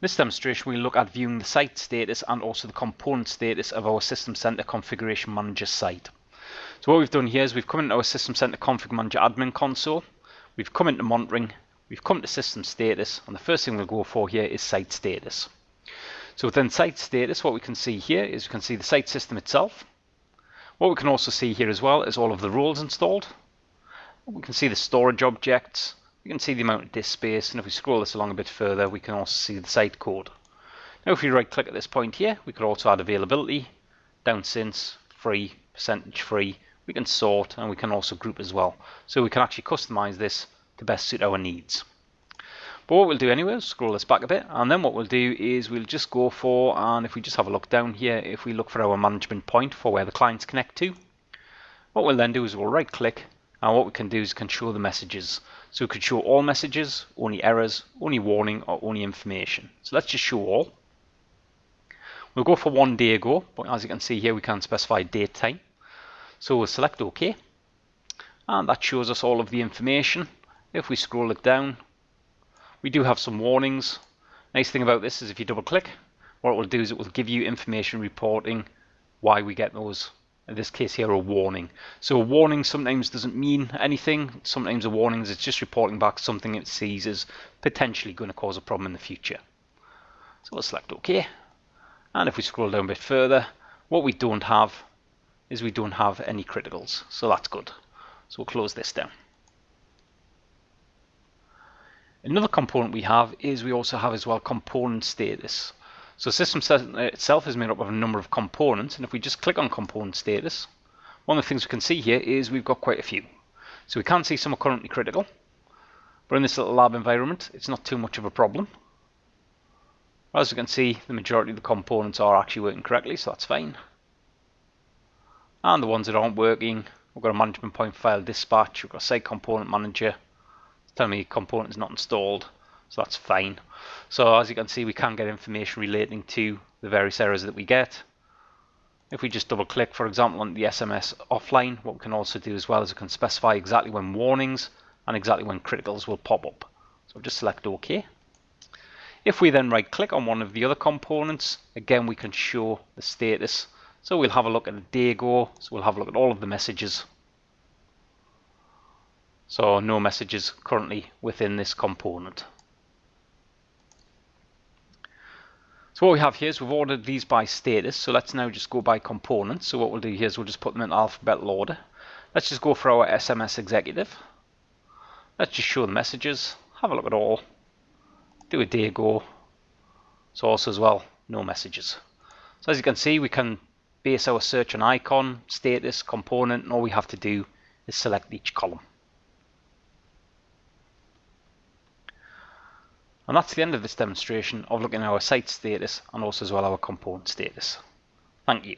this demonstration we'll look at viewing the site status and also the component status of our System Center Configuration Manager site. So what we've done here is we've come into our System Center Config Manager admin console, we've come into monitoring, we've come to system status, and the first thing we'll go for here is site status. So within site status, what we can see here is we can see the site system itself. What we can also see here as well is all of the roles installed. We can see the storage objects, we can see the amount of disk space, and if we scroll this along a bit further, we can also see the site code. Now if we right click at this point here, we could also add availability, down since, free, percentage free, we can sort, and we can also group as well. So we can actually customize this to best suit our needs. But what we'll do anyway is scroll this back a bit, and then what we'll do is we'll just go for, and if we just have a look down here, if we look for our management point for where the clients connect to, what we'll then do is we'll right click, and what we can do is we can show the messages. So we could show all messages, only errors, only warning, or only information. So let's just show all. We'll go for 1 day ago, but as you can see here we can specify date time. So we'll select OK, and that shows us all of the information. If we scroll it down, we do have some warnings. Nice thing about this is if you double click, what it will do is it will give you information reporting why we get those, in this case here, a warning. So a warning sometimes doesn't mean anything. Sometimes a warning is just reporting back something it sees as potentially going to cause a problem in the future. So we'll select OK. And if we scroll down a bit further, what we don't have is we don't have any criticals. So that's good. So we'll close this down. Another component we have is we also have as well component status. So System Center itself is made up of a number of components, and if we just click on component status, one of the things we can see here is we've got quite a few. So we can see some are currently critical, but in this little lab environment it's not too much of a problem. As you can see, the majority of the components are actually working correctly, so that's fine. And the ones that aren't working, we've got a management point file dispatch, we've got a site component manager, tell me component is not installed, so that's fine. So as you can see, we can get information relating to the various errors that we get. If we just double click, for example, on the SMS offline, what we can also do as well is we can specify exactly when warnings and exactly when criticals will pop up. So just select OK. If we then right click on one of the other components, again we can show the status. So we'll have a look at a day ago, so we'll have a look at all of the messages. So no messages currently within this component. So what we have here is we've ordered these by status. So let's now just go by components. So what we'll do here is we'll just put them in alphabetical order. Let's just go for our SMS executive. Let's just show the messages. Have a look at all. Do a day ago. So also as well, no messages. So as you can see, we can base our search on icon, status, component, and all we have to do is select each column. And that's the end of this demonstration of looking at our site status and also as well our component status. Thank you.